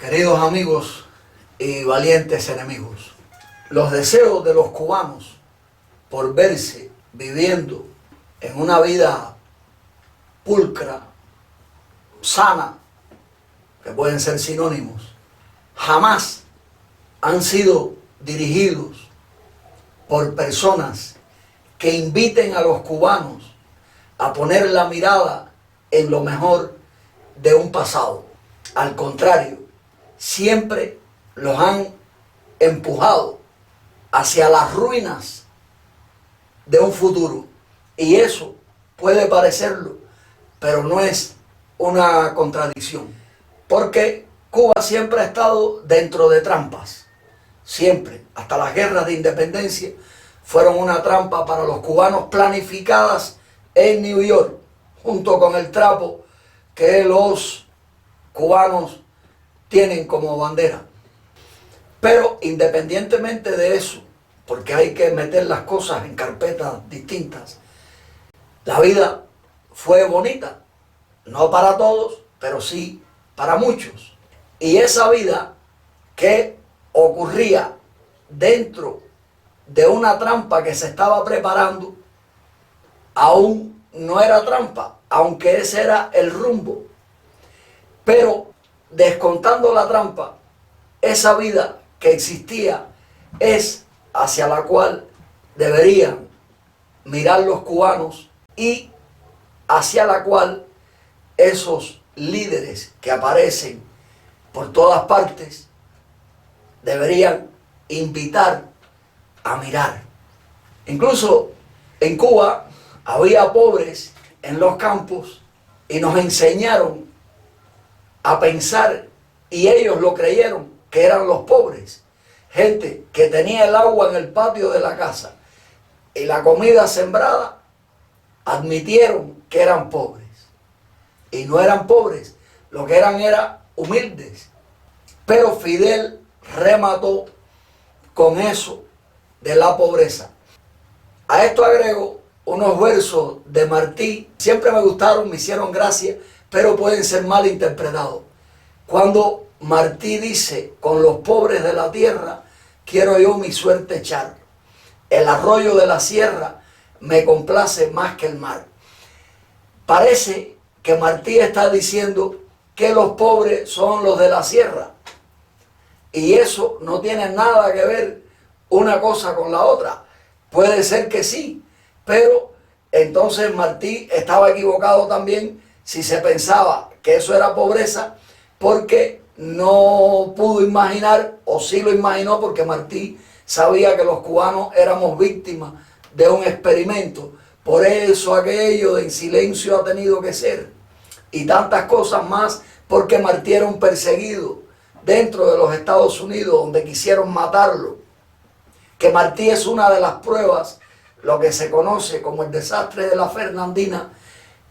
Queridos amigos y valientes enemigos, los deseos de los cubanos por verse viviendo en una vida pulcra, sana, que pueden ser sinónimos, jamás han sido dirigidos por personas que inviten a los cubanos a poner la mirada en lo mejor de un pasado. Al contrario, siempre los han empujado hacia las ruinas de un futuro. Y eso puede parecerlo, pero no es una contradicción. Porque Cuba siempre ha estado dentro de trampas. Siempre. Hasta las guerras de independencia fueron una trampa para los cubanos, planificadas en New York, junto con el trapo que los cubanos tienen como bandera. Pero independientemente de eso, porque hay que meter las cosas en carpetas distintas, la vida fue bonita, no para todos, pero sí para muchos. Y esa vida que ocurría dentro de una trampa que se estaba preparando, aún no era trampa, aunque ese era el rumbo. Pero descontando la trampa, esa vida que existía es hacia la cual deberían mirar los cubanos y hacia la cual esos líderes que aparecen por todas partes deberían invitar a mirar. Incluso en Cuba había pobres en los campos y nos enseñaron a pensar, y ellos lo creyeron, que eran los pobres. Gente que tenía el agua en el patio de la casa y la comida sembrada, admitieron que eran pobres. Y no eran pobres, lo que eran era humildes. Pero Fidel remató con eso de la pobreza. A esto agrego unos versos de Martí. Siempre me gustaron, me hicieron gracia, pero pueden ser mal interpretados. Cuando Martí dice: con los pobres de la tierra quiero yo mi suerte echar. El arroyo de la sierra me complace más que el mar. Parece que Martí está diciendo que los pobres son los de la sierra. Y eso no tiene nada que ver una cosa con la otra. Puede ser que sí, pero entonces Martí estaba equivocado también si se pensaba que eso era pobreza, porque no pudo imaginar, o sí lo imaginó porque Martí sabía que los cubanos éramos víctimas de un experimento. Por eso aquello de en silencio ha tenido que ser. Y tantas cosas más, porque Martí era un perseguido dentro de los Estados Unidos, donde quisieron matarlo. Que Martí es una de las pruebas, lo que se conoce como el desastre de la Fernandina,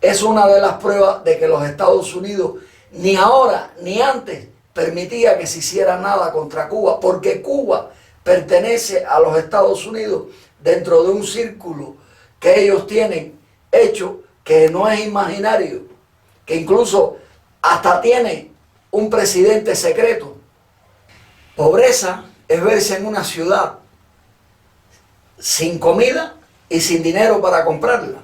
es una de las pruebas de que los Estados Unidos ni ahora ni antes permitía que se hiciera nada contra Cuba, porque Cuba pertenece a los Estados Unidos dentro de un círculo que ellos tienen hecho, que no es imaginario, que incluso hasta tiene un presidente secreto. Pobreza es verse en una ciudad sin comida y sin dinero para comprarla,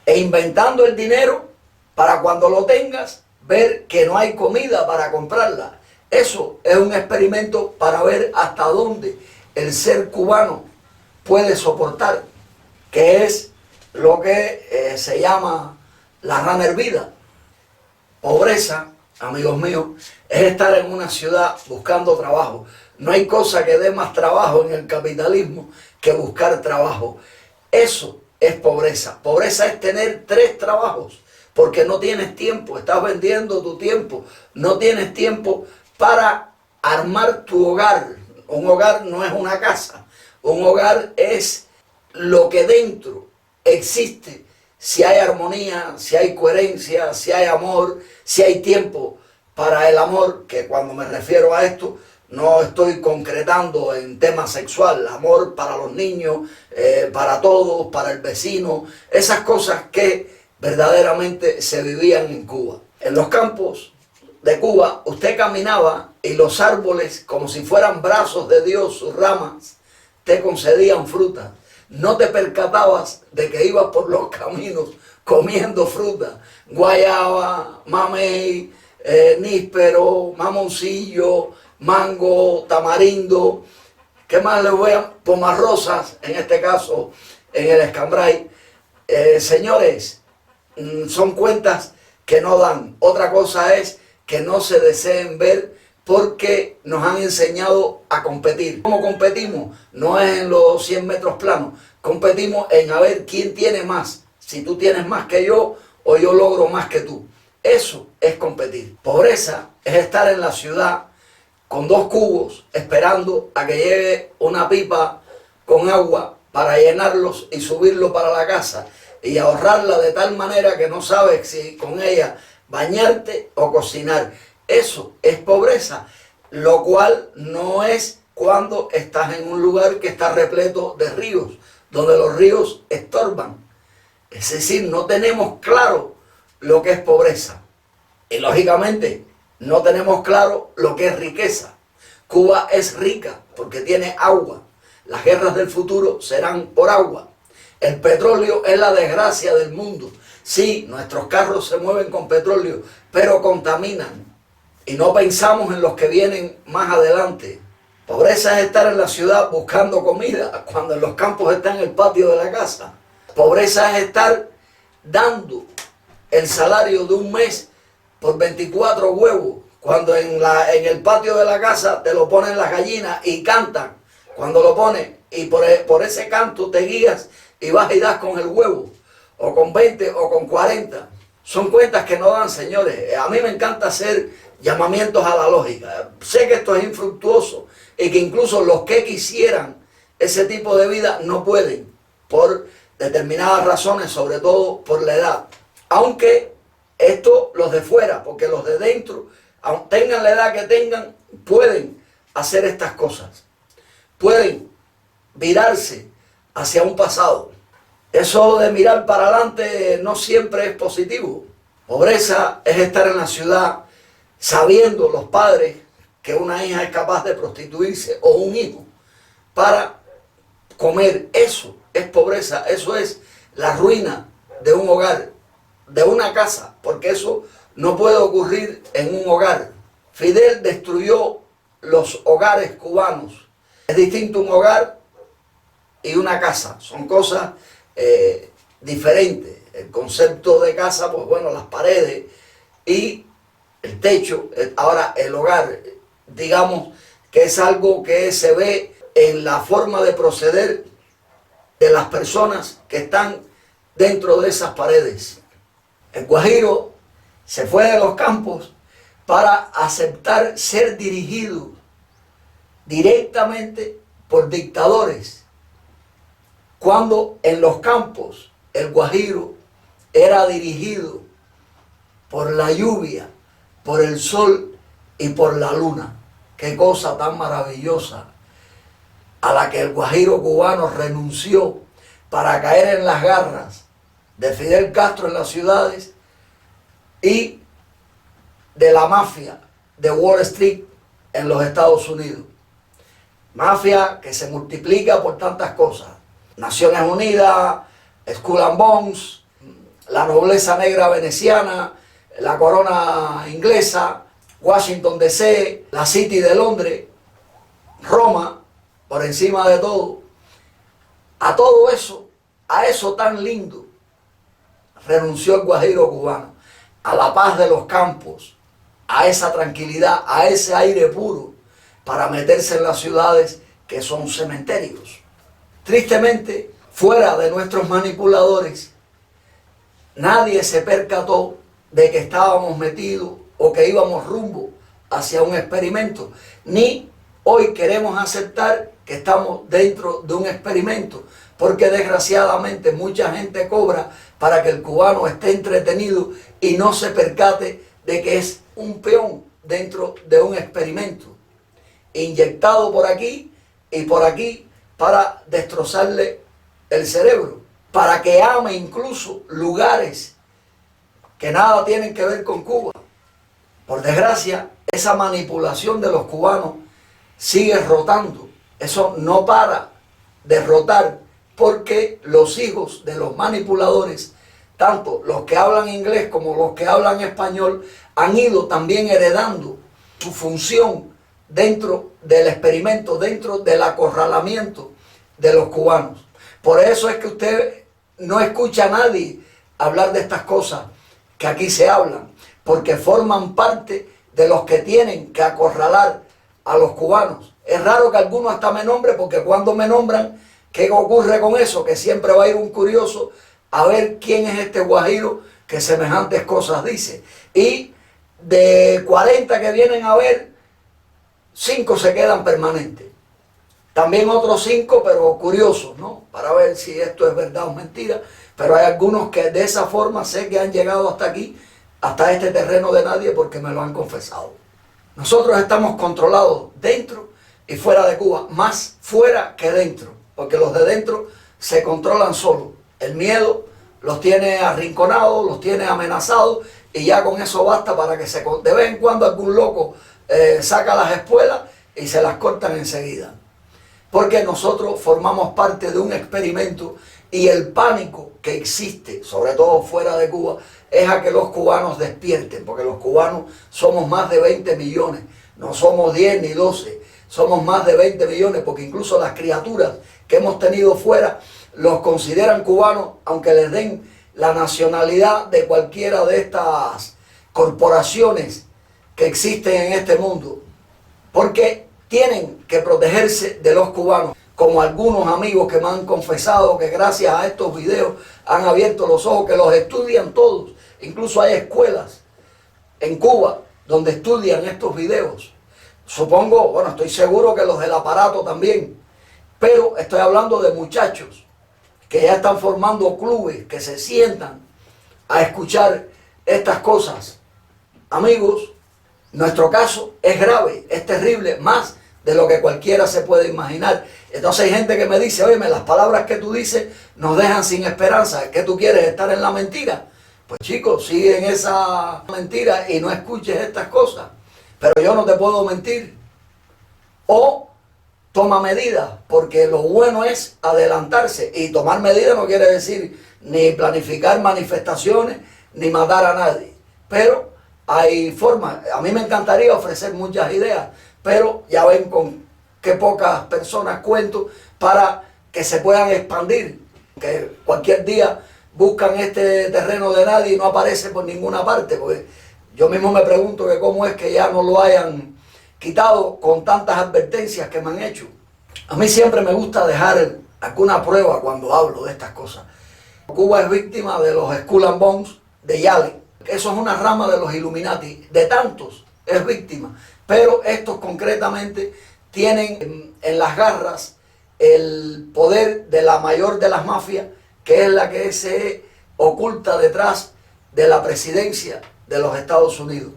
e inventando el dinero para cuando lo tengas ver que no hay comida para comprarla. Eso es un experimento para ver hasta dónde el ser cubano puede soportar, que es lo que se llama la rana hervida. Pobreza, amigos míos, es estar en una ciudad buscando trabajo. No hay cosa que dé más trabajo en el capitalismo que buscar trabajo. Eso es pobreza. Pobreza es tener 3 trabajos, porque no tienes tiempo, estás vendiendo tu tiempo, no tienes tiempo para armar tu hogar. Un hogar no es una casa, un hogar es lo que dentro existe. Si hay armonía, si hay coherencia, si hay amor, si hay tiempo para el amor, que cuando me refiero a esto no estoy concretando en tema sexual, amor para los niños, para todos, para el vecino, esas cosas que verdaderamente se vivían en Cuba. En los campos de Cuba, usted caminaba y los árboles, como si fueran brazos de Dios, sus ramas, te concedían fruta. No te percatabas de que ibas por los caminos comiendo fruta, guayaba, mamey, níspero, mamoncillo, mango, tamarindo, ¿qué más le voy a? Pomarrosas, en este caso, en el Escambray. Señores, son cuentas que no dan. Otra cosa es que no se deseen ver porque nos han enseñado a competir. ¿Cómo competimos? No es en los 100 metros planos, competimos en a ver quién tiene más. Si tú tienes más que yo o yo logro más que tú. Eso es competir. Pobreza es estar en la ciudad con 2 cubos esperando a que llegue una pipa con agua para llenarlos y subirlo para la casa y ahorrarla de tal manera que no sabes si con ella bañarte o cocinar. Eso es pobreza, lo cual no es cuando estás en un lugar que está repleto de ríos, donde los ríos estorban. Es decir, no tenemos claro lo que es pobreza. Y lógicamente no tenemos claro lo que es riqueza. Cuba es rica porque tiene agua. Las guerras del futuro serán por agua. El petróleo es la desgracia del mundo. Sí, nuestros carros se mueven con petróleo, pero contaminan. Y no pensamos en los que vienen más adelante. Pobreza es estar en la ciudad buscando comida, cuando en los campos está en el patio de la casa. Pobreza es estar dando el salario de un mes por 24 huevos, cuando en el patio de la casa te lo ponen las gallinas y cantan. Cuando lo ponen y por ese canto te guías y vas y das con el huevo, o con 20 o con 40. Son cuentas que no dan, señores. A mí me encanta hacer llamamientos a la lógica. Sé que esto es infructuoso y que incluso los que quisieran ese tipo de vida no pueden por determinadas razones, sobre todo por la edad. Aunque esto los de fuera, porque los de dentro, aunque tengan la edad que tengan, pueden hacer estas cosas. Pueden virarse hacia un pasado. Eso de mirar para adelante no siempre es positivo. Pobreza es estar en la ciudad sabiendo los padres que una hija es capaz de prostituirse o un hijo para comer. Eso es pobreza, eso es la ruina de un hogar, de una casa, porque eso no puede ocurrir en un hogar. Fidel destruyó los hogares cubanos. Es distinto un hogar y una casa, son cosas diferentes. El concepto de casa, pues bueno, las paredes y el techo. Ahora el hogar, digamos que es algo que se ve en la forma de proceder de las personas que están dentro de esas paredes. El guajiro se fue de los campos para aceptar ser dirigido directamente por dictadores, cuando en los campos el guajiro era dirigido por la lluvia, por el sol y por la luna. Qué cosa tan maravillosa a la que el guajiro cubano renunció para caer en las garras de Fidel Castro en las ciudades y de la mafia de Wall Street en los Estados Unidos. Mafia que se multiplica por tantas cosas. Naciones Unidas, Skull and Bones, la nobleza negra veneciana, la corona inglesa, Washington DC, la City de Londres, Roma, por encima de todo. A todo eso, a eso tan lindo, renunció el guajiro cubano, a la paz de los campos, a esa tranquilidad, a ese aire puro, para meterse en las ciudades que son cementerios. Tristemente, fuera de nuestros manipuladores, nadie se percató de que estábamos metidos o que íbamos rumbo hacia un experimento, ni hoy queremos aceptar que estamos dentro de un experimento, porque desgraciadamente mucha gente cobra para que el cubano esté entretenido y no se percate de que es un peón dentro de un experimento, inyectado por aquí y por aquí para destrozarle el cerebro, para que ame incluso lugares que nada tienen que ver con Cuba. Por desgracia, esa manipulación de los cubanos sigue rotando. Eso no para de rotar porque los hijos de los manipuladores, tanto los que hablan inglés como los que hablan español, han ido también heredando su función dentro del experimento, dentro del acorralamiento de los cubanos. Por eso es que usted no escucha a nadie hablar de estas cosas que aquí se hablan, porque forman parte de los que tienen que acorralar a los cubanos. Es raro que alguno hasta me nombre, porque cuando me nombran, ¿qué ocurre con eso? Que siempre va a ir un curioso a ver quién es este guajiro que semejantes cosas dice. Y de 40 que vienen a ver, 5 se quedan permanentes. También otros 5, pero curiosos, ¿no? Para ver si esto es verdad o mentira. Pero hay algunos que de esa forma sé que han llegado hasta aquí, hasta este terreno de nadie, porque me lo han confesado. Nosotros estamos controlados dentro y fuera de Cuba, más fuera que dentro, porque los de dentro se controlan solos. El miedo los tiene arrinconados, los tiene amenazados, y ya con eso basta para que de vez en cuando algún loco saca las espuelas y se las cortan enseguida. Porque nosotros formamos parte de un experimento, y el pánico que existe, sobre todo fuera de Cuba, es a que los cubanos despierten, porque los cubanos somos más de 20 millones, no somos 10 ni 12, somos más de 20 millones, porque incluso las criaturas que hemos tenido fuera los consideran cubanos, aunque les den la nacionalidad de cualquiera de estas corporaciones que existen en este mundo, porque tienen que protegerse de los cubanos, como algunos amigos que me han confesado que gracias a estos videos han abierto los ojos, que los estudian todos. Incluso hay escuelas en Cuba donde estudian estos videos. Supongo, bueno, estoy seguro que los del aparato también, pero estoy hablando de muchachos que ya están formando clubes, que se sientan a escuchar estas cosas. Amigos, nuestro caso es grave, es terrible, más de lo que cualquiera se puede imaginar. Entonces hay gente que me dice, oye, las palabras que tú dices nos dejan sin esperanza. ¿Qué tú quieres, estar en la mentira? Pues chicos, sigue en esa mentira y no escuches estas cosas. Pero yo no te puedo mentir. O toma medidas, porque lo bueno es adelantarse. Y tomar medidas no quiere decir ni planificar manifestaciones, ni matar a nadie. Pero hay formas. A mí me encantaría ofrecer muchas ideas, pero ya ven con qué pocas personas cuento para que se puedan expandir. Que cualquier día buscan este terreno de nadie y no aparece por ninguna parte, porque yo mismo me pregunto que cómo es que ya no lo hayan quitado con tantas advertencias que me han hecho. A mí siempre me gusta dejar alguna prueba cuando hablo de estas cosas. Cuba es víctima de los Skull and Bones de Yale. Eso es una rama de los Illuminati, de tantos es víctima, pero estos concretamente tienen en las garras el poder de la mayor de las mafias, que es la que se oculta detrás de la presidencia de los Estados Unidos.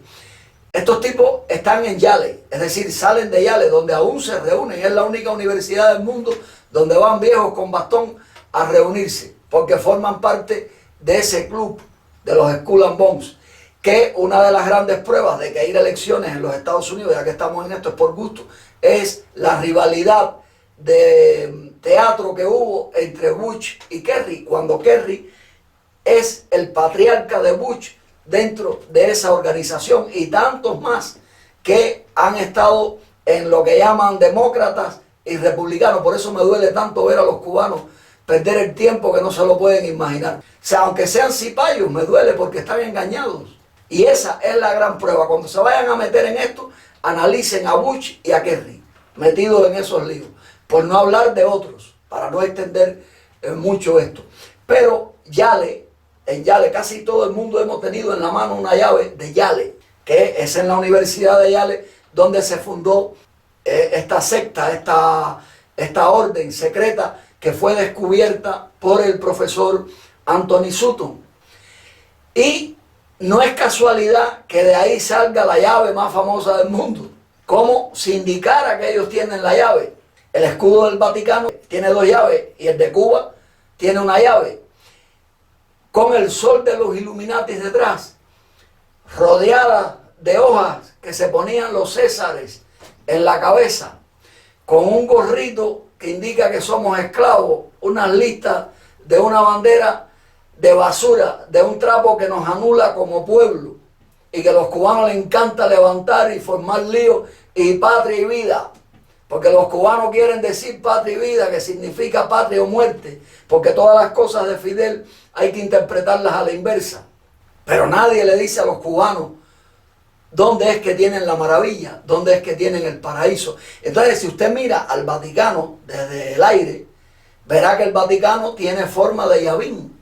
Estos tipos están en Yale, es decir, salen de Yale, donde aún se reúnen. Es la única universidad del mundo donde van viejos con bastón a reunirse, porque forman parte de ese club de los Skull and Bones, que una de las grandes pruebas de que ir a elecciones en los Estados Unidos, ya que estamos en esto es por gusto, es la rivalidad de teatro que hubo entre Bush y Kerry, cuando Kerry es el patriarca de Bush dentro de esa organización, y tantos más que han estado en lo que llaman demócratas y republicanos. Por eso me duele tanto ver a los cubanos perder el tiempo, que no se lo pueden imaginar. O sea, aunque sean cipayos, me duele porque están engañados. Y esa es la gran prueba. Cuando se vayan a meter en esto, analicen a Bush y a Kerry metidos en esos líos, por no hablar de otros, para no extender mucho esto. Pero Yale, en Yale casi todo el mundo hemos tenido en la mano una llave de Yale, que es en la Universidad de Yale donde se fundó esta secta, esta orden secreta que fue descubierta por el profesor Anthony Sutton. Y no es casualidad que de ahí salga la llave más famosa del mundo, como si indicara que ellos tienen la llave. El escudo del Vaticano tiene 2 llaves y el de Cuba tiene una llave, con el sol de los Illuminati detrás, rodeada de hojas que se ponían los césares en la cabeza, con un gorrito que indica que somos esclavos, unas listas de una bandera de basura, de un trapo que nos anula como pueblo y que a los cubanos les encanta levantar y formar líos y patria y vida, porque los cubanos quieren decir patria y vida, que significa patria o muerte, porque todas las cosas de Fidel hay que interpretarlas a la inversa, pero nadie le dice a los cubanos dónde es que tienen la maravilla, dónde es que tienen el paraíso. Entonces, si usted mira al Vaticano desde el aire, verá que el Vaticano tiene forma de llavín.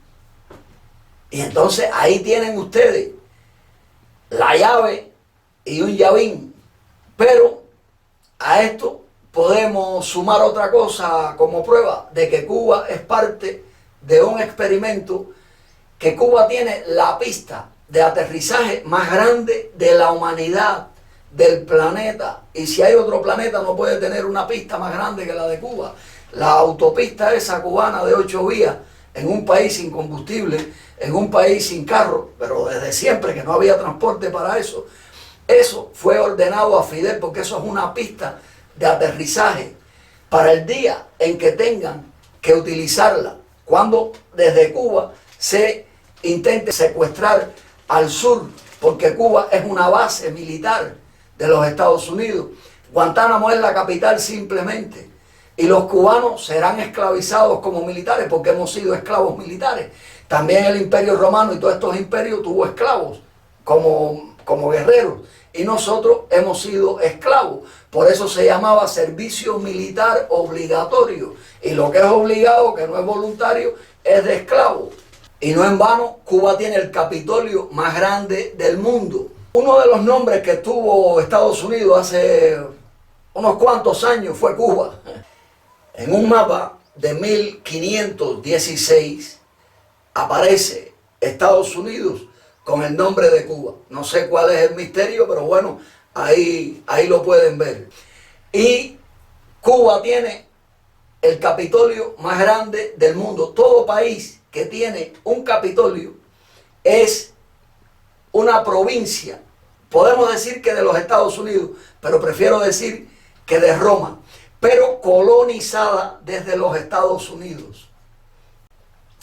Y entonces ahí tienen ustedes la llave y un llavín. Pero a esto podemos sumar otra cosa como prueba de que Cuba es parte de un experimento, que Cuba tiene la pista de aterrizaje más grande de la humanidad, del planeta. Y si hay otro planeta no puede tener una pista más grande que la de Cuba. La autopista esa cubana de 8 vías, en un país sin combustible, en un país sin carro, pero desde siempre que no había transporte para eso. Eso fue ordenado a Fidel porque eso es una pista de aterrizaje para el día en que tengan que utilizarla, cuando desde Cuba se intente secuestrar al sur, porque Cuba es una base militar de los Estados Unidos. Guantánamo es la capital simplemente, y los cubanos serán esclavizados como militares porque hemos sido esclavos militares. También el Imperio Romano y todos estos imperios tuvo esclavos como guerreros, y nosotros hemos sido esclavos. Por eso se llamaba servicio militar obligatorio, y lo que es obligado, que no es voluntario, es de esclavo. Y no en vano, Cuba tiene el Capitolio más grande del mundo. Uno de los nombres que tuvo Estados Unidos hace unos cuantos años fue Cuba. En un mapa de 1516 aparece Estados Unidos con el nombre de Cuba. No sé cuál es el misterio, pero bueno, ahí lo pueden ver. Y Cuba tiene el Capitolio más grande del mundo. Todo país que tiene un Capitolio es una provincia, podemos decir que de los Estados Unidos, pero prefiero decir que de Roma, pero colonizada desde los Estados Unidos.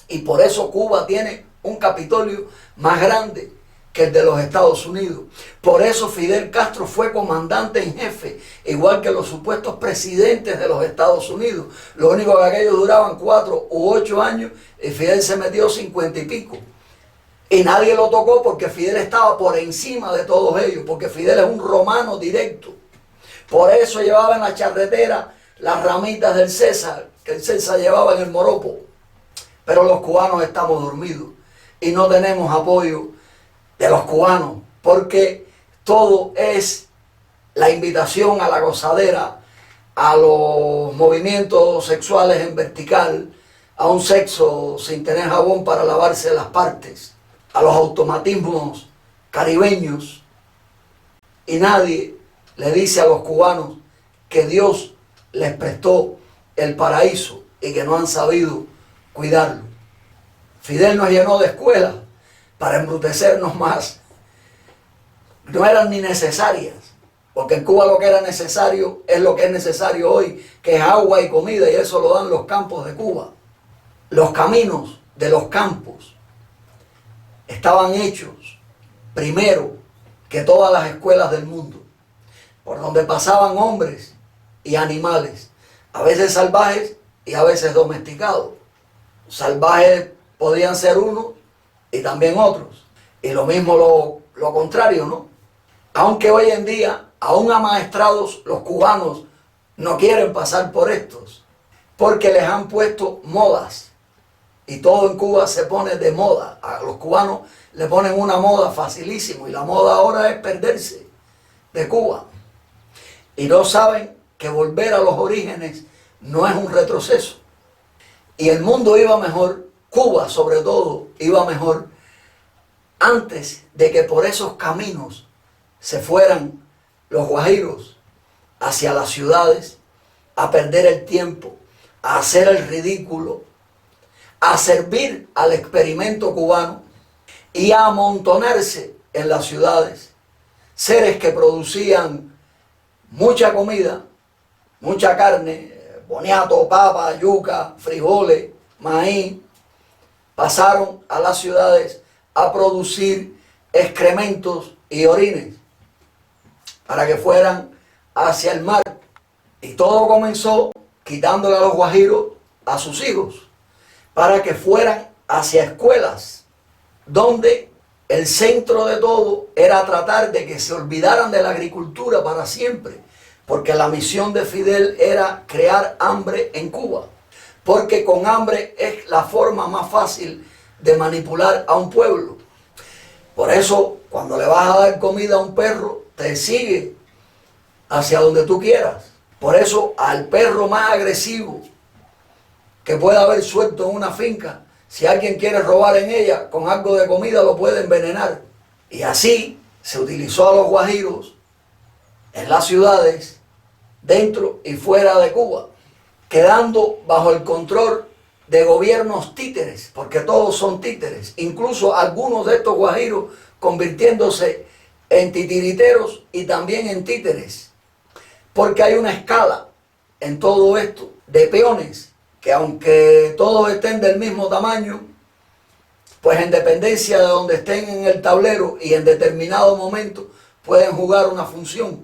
Y por eso Cuba tiene un Capitolio más grande que el de los Estados Unidos. Por eso Fidel Castro fue comandante en jefe, igual que los supuestos presidentes de los Estados Unidos. Lo único que aquellos duraban 4 u 8 años y Fidel se metió 50 y pico. Y nadie lo tocó porque Fidel estaba por encima de todos ellos, porque Fidel es un romano directo. Por eso llevaba en la charretera las ramitas del César, que el César llevaba en el moropo. Pero los cubanos estamos dormidos y no tenemos apoyo de los cubanos, porque todo es la invitación a la gozadera, a los movimientos sexuales en vertical, a un sexo sin tener jabón para lavarse las partes, a los automatismos caribeños. Y nadie le dice a los cubanos que Dios les prestó el paraíso y que no han sabido cuidarlo. Fidel nos llenó de escuelas para embrutecernos más. No eran ni necesarias, porque en Cuba lo que era necesario es lo que es necesario hoy, que es agua y comida, y eso lo dan los campos de Cuba. Los caminos de los campos estaban hechos primero que todas las escuelas del mundo, por donde pasaban hombres y animales, a veces salvajes y a veces domesticados. Salvajes podían ser unos y también otros, y lo mismo lo contrario, ¿no? Aunque hoy en día, aún amaestrados, los cubanos no quieren pasar por estos, porque les han puesto modas, y todo en Cuba se pone de moda. A los cubanos le ponen una moda facilísimo, y la moda ahora es perderse de Cuba. Y no saben que volver a los orígenes no es un retroceso. Y el mundo iba mejor, Cuba sobre todo iba mejor, antes de que por esos caminos se fueran los guajiros hacia las ciudades a perder el tiempo, a hacer el ridículo, a servir al experimento cubano y a amontonarse en las ciudades seres que producían mucha comida, mucha carne, boniato, papa, yuca, frijoles, maíz, pasaron a las ciudades a producir excrementos y orines para que fueran hacia el mar. Y todo comenzó quitándole a los guajiros a sus hijos para que fueran hacia escuelas donde el centro de todo era tratar de que se olvidaran de la agricultura para siempre, porque la misión de Fidel era crear hambre en Cuba, porque con hambre es la forma más fácil de manipular a un pueblo. Por eso, cuando le vas a dar comida a un perro, te sigue hacia donde tú quieras. Por eso, al perro más agresivo que pueda haber suelto en una finca, si alguien quiere robar en ella, con algo de comida lo puede envenenar. Y así se utilizó a los guajiros en las ciudades, dentro y fuera de Cuba, quedando bajo el control de gobiernos títeres, porque todos son títeres, incluso algunos de estos guajiros convirtiéndose en titiriteros y también en títeres, porque hay una escala en todo esto de peones que, aunque todos estén del mismo tamaño, pues en dependencia de donde estén en el tablero y en determinado momento pueden jugar una función.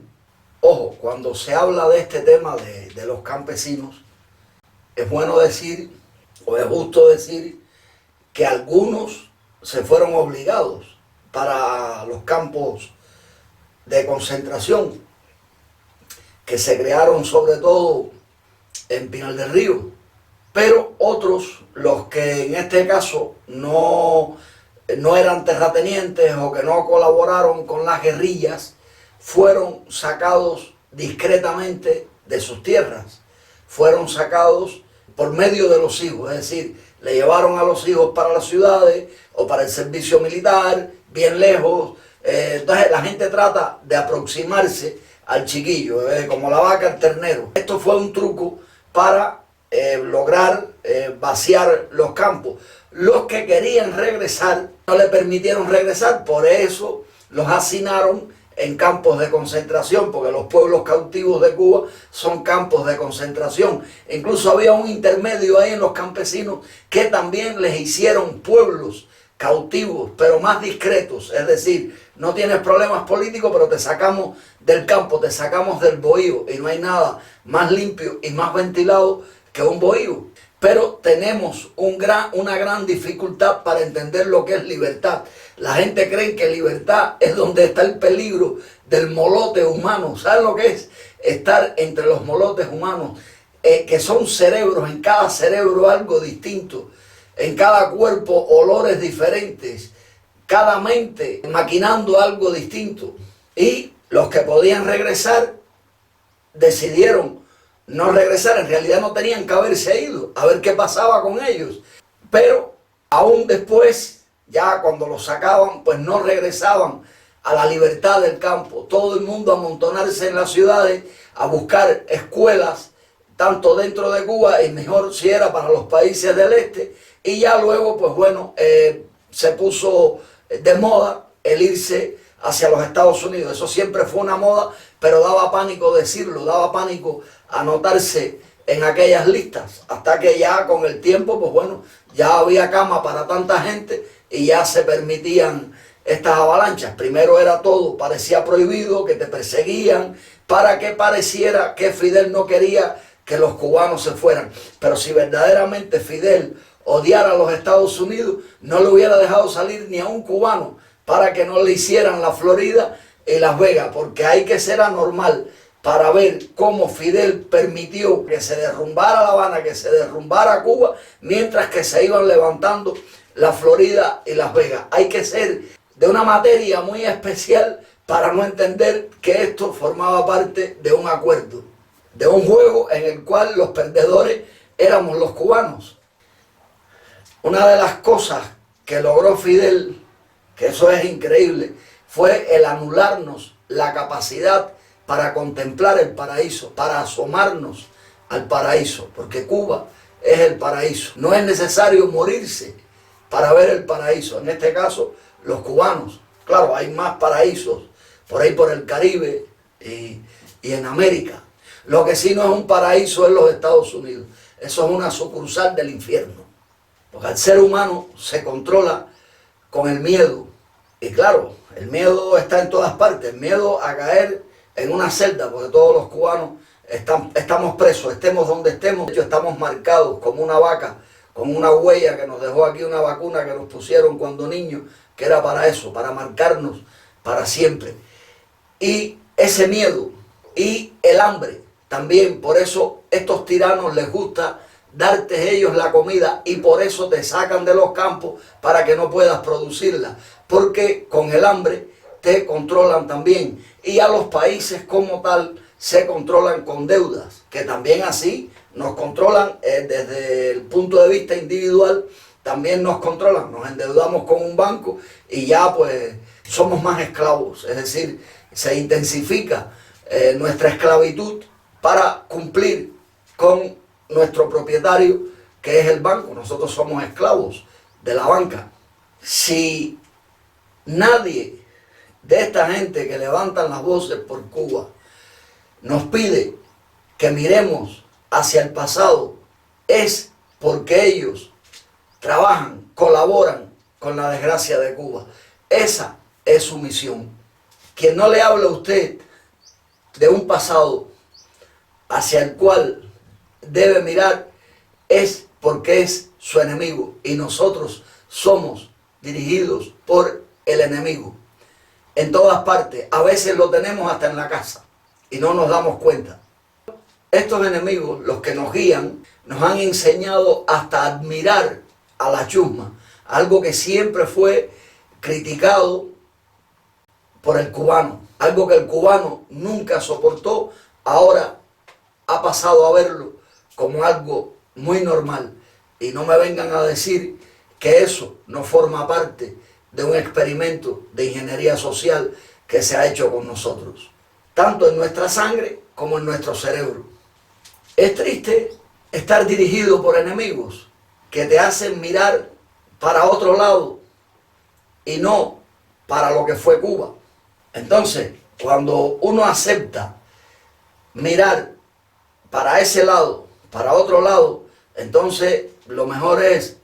Ojo, cuando se habla de este tema de los campesinos, es bueno decir, o es justo decir, que algunos se fueron obligados para los campos de concentración que se crearon sobre todo en Pinar del Río, pero otros, los que en este caso no eran terratenientes o que no colaboraron con las guerrillas, fueron sacados discretamente de sus tierras, fueron sacados por medio de los hijos, es decir, le llevaron a los hijos para las ciudades o para el servicio militar, bien lejos. Entonces la gente trata de aproximarse al chiquillo, como la vaca al ternero. Esto fue un truco para lograr vaciar los campos. Los que querían regresar no le permitieron regresar, por eso los hacinaron en campos de concentración, porque los pueblos cautivos de Cuba son campos de concentración. Incluso había un intermedio ahí en los campesinos que también les hicieron pueblos cautivos, pero más discretos. Es decir, no tienes problemas políticos, pero te sacamos del campo, te sacamos del bohío, y no hay nada más limpio y más ventilado que un bohío. Pero tenemos una gran dificultad para entender lo que es libertad. La gente cree que libertad es donde está el peligro del molote humano. ¿Saben lo que es? Estar entre los molotes humanos, que son cerebros, en cada cerebro algo distinto, en cada cuerpo olores diferentes, cada mente maquinando algo distinto. Y los que podían regresar decidieron no regresar. En realidad no tenían que haberse ido, a ver qué pasaba con ellos. Pero aún después, ya cuando los sacaban, pues no regresaban a la libertad del campo. Todo el mundo a amontonarse en las ciudades, a buscar escuelas, tanto dentro de Cuba, y mejor si era para los países del este. Y ya luego, pues bueno, se puso de moda el irse hacia los Estados Unidos. Eso siempre fue una moda, pero daba pánico decirlo, daba pánico anotarse en aquellas listas, hasta que ya con el tiempo, pues bueno, ya había cama para tanta gente y ya se permitían estas avalanchas. Primero era todo, parecía prohibido, que te perseguían, para que pareciera que Fidel no quería que los cubanos se fueran. Pero si verdaderamente Fidel odiara a los Estados Unidos, no le hubiera dejado salir ni a un cubano para que no le hicieran la Florida y Las Vegas, porque hay que ser anormal para ver cómo Fidel permitió que se derrumbara La Habana, que se derrumbara Cuba, mientras que se iban levantando la Florida y Las Vegas. Hay que ser de una materia muy especial para no entender que esto formaba parte de un acuerdo, de un juego en el cual los perdedores éramos los cubanos. Una de las cosas que logró Fidel, que eso es increíble, fue el anularnos la capacidad para contemplar el paraíso, para asomarnos al paraíso, porque Cuba es el paraíso. No es necesario morirse para ver el paraíso. En este caso, los cubanos, claro, hay más paraísos por ahí por el Caribe y en América. Lo que sí no es un paraíso es los Estados Unidos. Eso es una sucursal del infierno. Porque el ser humano se controla con el miedo. Y claro, el miedo está en todas partes. El miedo a caer en una celda, porque todos los cubanos estamos presos, estemos donde estemos. De hecho, estamos marcados como una vaca, con una huella que nos dejó aquí una vacuna que nos pusieron cuando niños, que era para eso, para marcarnos para siempre. Y ese miedo y el hambre también, por eso estos tiranos les gusta darte ellos la comida y por eso te sacan de los campos para que no puedas producirla, porque con el hambre te controlan también. Y a los países como tal se controlan con deudas, que también así nos controlan desde el punto de vista individual, también nos controlan, nos endeudamos con un banco y ya pues somos más esclavos, es decir, se intensifica nuestra esclavitud para cumplir con nuestro propietario, que es el banco. Nosotros somos esclavos de la banca. Si nadie de esta gente que levantan las voces por Cuba nos pide que miremos hacia el pasado, es porque ellos trabajan, colaboran con la desgracia de Cuba. Esa es su misión. Quien no le habla a usted de un pasado hacia el cual debe mirar es porque es su enemigo y nosotros somos dirigidos por el enemigo en todas partes. A veces lo tenemos hasta en la casa y no nos damos cuenta. Estos enemigos, los que nos guían, nos han enseñado hasta admirar a la chusma, algo que siempre fue criticado por el cubano, algo que el cubano nunca soportó, ahora ha pasado a verlo como algo muy normal. Y no me vengan a decir que eso no forma parte de un experimento de ingeniería social que se ha hecho con nosotros, tanto en nuestra sangre como en nuestro cerebro. Es triste estar dirigido por enemigos que te hacen mirar para otro lado y no para lo que fue Cuba. Entonces, cuando uno acepta mirar para ese lado, para otro lado, entonces lo mejor es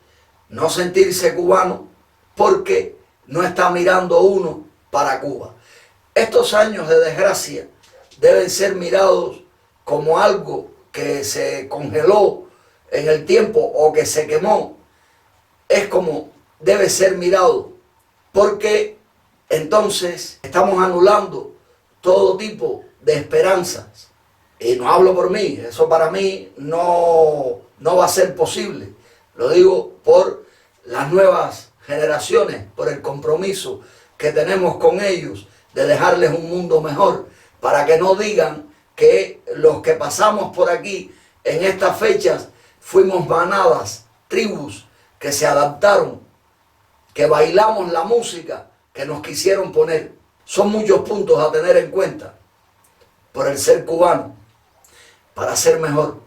no sentirse cubano porque no está mirando uno para Cuba. Estos años de desgracia deben ser mirados como algo que se congeló en el tiempo o que se quemó. Es como debe ser mirado, porque entonces estamos anulando todo tipo de esperanzas. Y no hablo por mí, eso para mí no va a ser posible. Lo digo por las nuevas generaciones, por el compromiso que tenemos con ellos de dejarles un mundo mejor, para que no digan que los que pasamos por aquí en estas fechas fuimos manadas, tribus que se adaptaron, que bailamos la música que nos quisieron poner. Son muchos puntos a tener en cuenta por el ser cubano, para ser mejor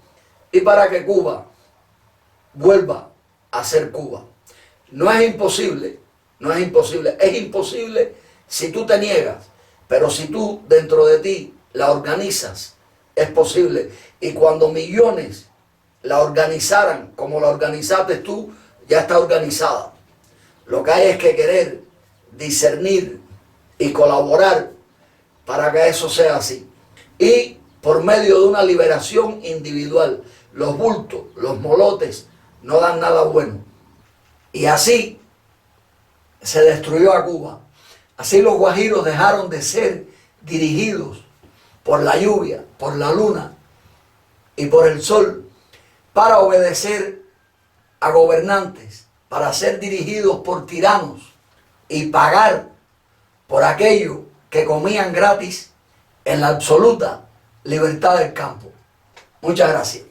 y para que Cuba vuelva a ser Cuba. No es imposible, no es imposible. Es imposible si tú te niegas, pero si tú dentro de ti la organizas, es posible. Y cuando millones la organizaran como la organizaste tú, ya está organizada. Lo que hay es que querer, discernir y colaborar para que eso sea así. Y por medio de una liberación individual, los bultos, los molotes, no dan nada bueno. Y así se destruyó a Cuba. Así los guajiros dejaron de ser dirigidos por la lluvia, por la luna y por el sol, para obedecer a gobernantes, para ser dirigidos por tiranos y pagar por aquello que comían gratis en la absoluta libertad del campo. Muchas gracias.